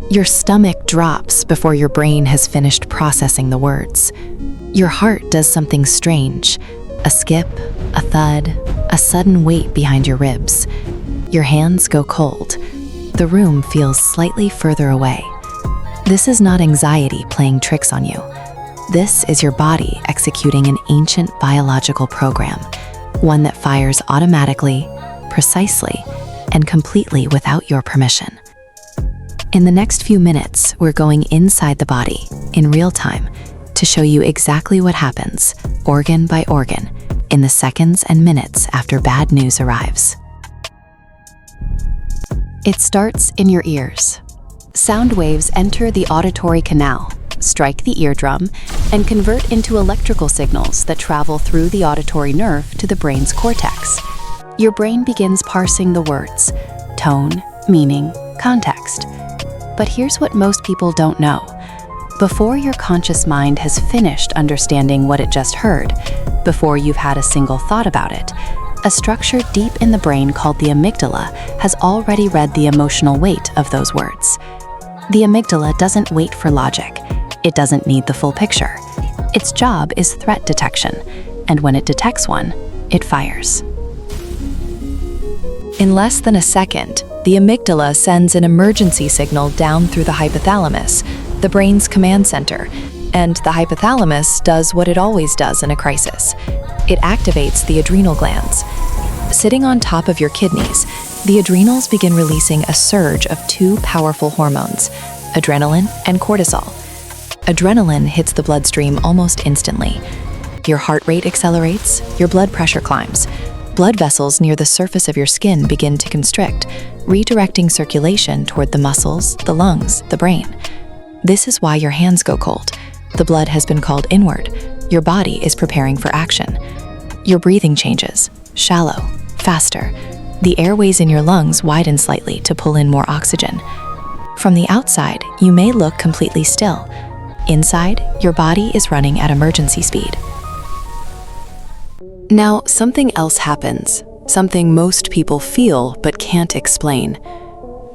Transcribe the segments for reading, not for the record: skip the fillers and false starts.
Your stomach drops before your brain has finished processing the words. Your heart does something strange, a skip, a thud, a sudden weight behind your ribs. Your hands go cold. The room feels slightly further away. This is not anxiety playing tricks on you. This is your body executing an ancient biological program, one that fires automatically, precisely, and completely without your permission. In the next few minutes, we're going inside the body, in real time, to show you exactly what happens, organ by organ, in the seconds and minutes after bad news arrives. It starts in your ears. Sound waves enter the auditory canal, strike the eardrum, and convert into electrical signals that travel through the auditory nerve to the brain's cortex. Your brain begins parsing the words, tone, meaning, context. But here's what most people don't know. Before your conscious mind has finished understanding what it just heard, before you've had a single thought about it, a structure deep in the brain called the amygdala has already read the emotional weight of those words. The amygdala doesn't wait for logic. It doesn't need the full picture. Its job is threat detection, and when it detects one, it fires. In less than a second, the amygdala sends an emergency signal down through the hypothalamus, the brain's command center, and the hypothalamus does what it always does in a crisis. It activates the adrenal glands. Sitting on top of your kidneys, the adrenals begin releasing a surge of two powerful hormones, adrenaline and cortisol. Adrenaline hits the bloodstream almost instantly. Your heart rate accelerates, your blood pressure climbs. Blood vessels near the surface of your skin begin to constrict, redirecting circulation toward the muscles, the lungs, the brain. This is why your hands go cold. The blood has been called inward. Your body is preparing for action. Your breathing changes, shallow, faster. The airways in your lungs widen slightly to pull in more oxygen. From the outside, you may look completely still. Inside, your body is running at emergency speed. Now, something else happens, something most people feel but can't explain.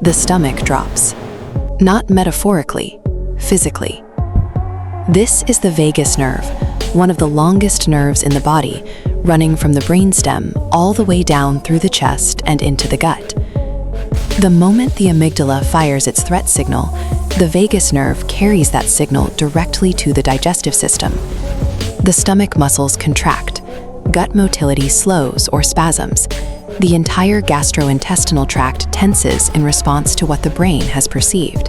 The stomach drops. Not metaphorically, physically. This is the vagus nerve, one of the longest nerves in the body, running from the brainstem all the way down through the chest and into the gut. The moment the amygdala fires its threat signal, the vagus nerve carries that signal directly to the digestive system. The stomach muscles contract. Gut motility slows or spasms. The entire gastrointestinal tract tenses in response to what the brain has perceived.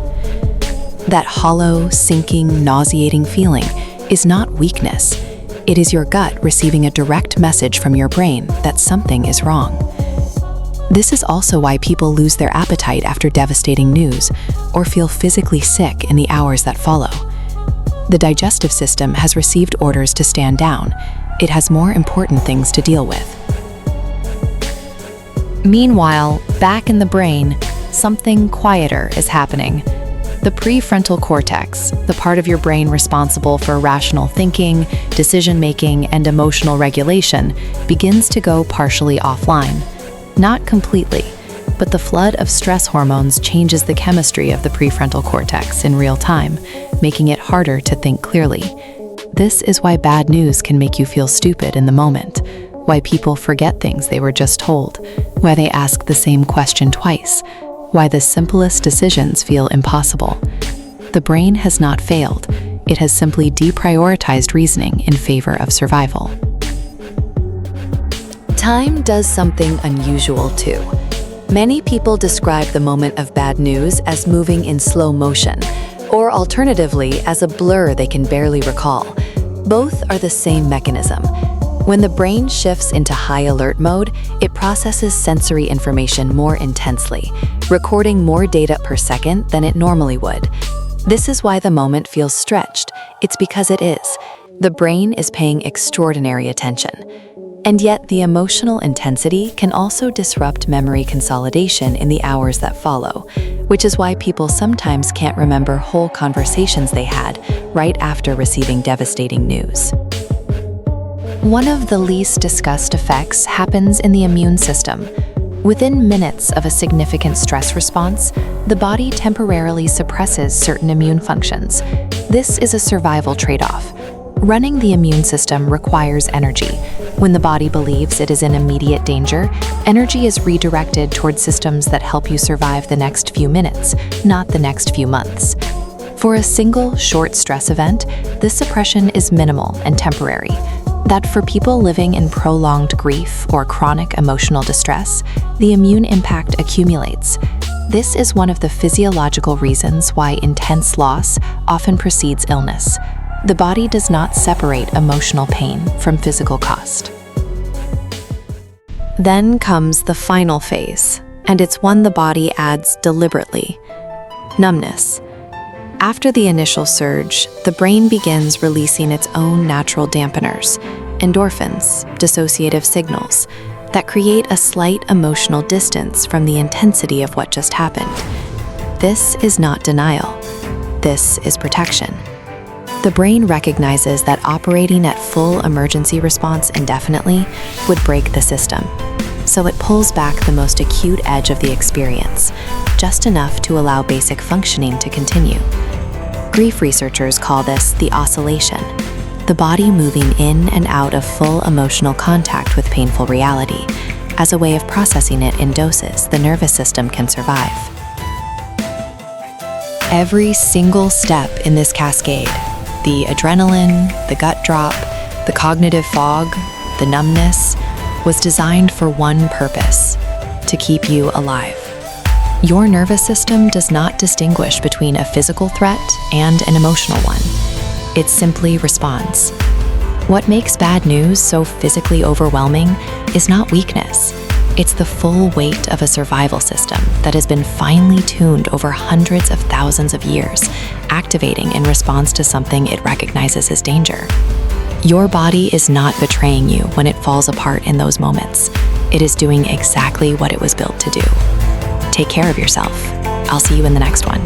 That hollow, sinking, nauseating feeling is not weakness. It is your gut receiving a direct message from your brain that something is wrong. This is also why people lose their appetite after devastating news or feel physically sick in the hours that follow. The digestive system has received orders to stand down. It has more important things to deal with. Meanwhile, back in the brain, something quieter is happening. The prefrontal cortex, the part of your brain responsible for rational thinking, decision-making, and emotional regulation, begins to go partially offline. Not completely, but the flood of stress hormones changes the chemistry of the prefrontal cortex in real time, making it harder to think clearly. This is why bad news can make you feel stupid in the moment, why people forget things they were just told, why they ask the same question twice, why the simplest decisions feel impossible. The brain has not failed. It has simply deprioritized reasoning in favor of survival. Time does something unusual too. Many people describe the moment of bad news as moving in slow motion, or alternatively as a blur they can barely recall. Both are the same mechanism. When the brain shifts into high alert mode, it processes sensory information more intensely, recording more data per second than it normally would. This is why the moment feels stretched. It's because it is. The brain is paying extraordinary attention. And yet, the emotional intensity can also disrupt memory consolidation in the hours that follow, which is why people sometimes can't remember whole conversations they had right after receiving devastating news. One of the least discussed effects happens in the immune system. Within minutes of a significant stress response, the body temporarily suppresses certain immune functions. This is a survival trade-off. Running the immune system requires energy. When the body believes it is in immediate danger, energy is redirected toward systems that help you survive the next few minutes, not the next few months. For a single, short stress event, this suppression is minimal and temporary. That for people living in prolonged grief or chronic emotional distress, the immune impact accumulates. This is one of the physiological reasons why intense loss often precedes illness. The body does not separate emotional pain from physical cost. Then comes the final phase, and it's one the body adds deliberately: numbness. After the initial surge, the brain begins releasing its own natural dampeners, endorphins, dissociative signals, that create a slight emotional distance from the intensity of what just happened. This is not denial. This is protection. The brain recognizes that operating at full emergency response indefinitely would break the system, so it pulls back the most acute edge of the experience, just enough to allow basic functioning to continue. Grief researchers call this the oscillation, the body moving in and out of full emotional contact with painful reality, as a way of processing it in doses the nervous system can survive. Every single step in this cascade, the adrenaline, the gut drop, the cognitive fog, the numbness, was designed for one purpose: to keep you alive. Your nervous system does not distinguish between a physical threat and an emotional one. It simply responds. What makes bad news so physically overwhelming is not weakness. It's the full weight of a survival system that has been finely tuned over hundreds of thousands of years, activating in response to something it recognizes as danger. Your body is not betraying you when it falls apart in those moments. It is doing exactly what it was built to do. Take care of yourself. I'll see you in the next one.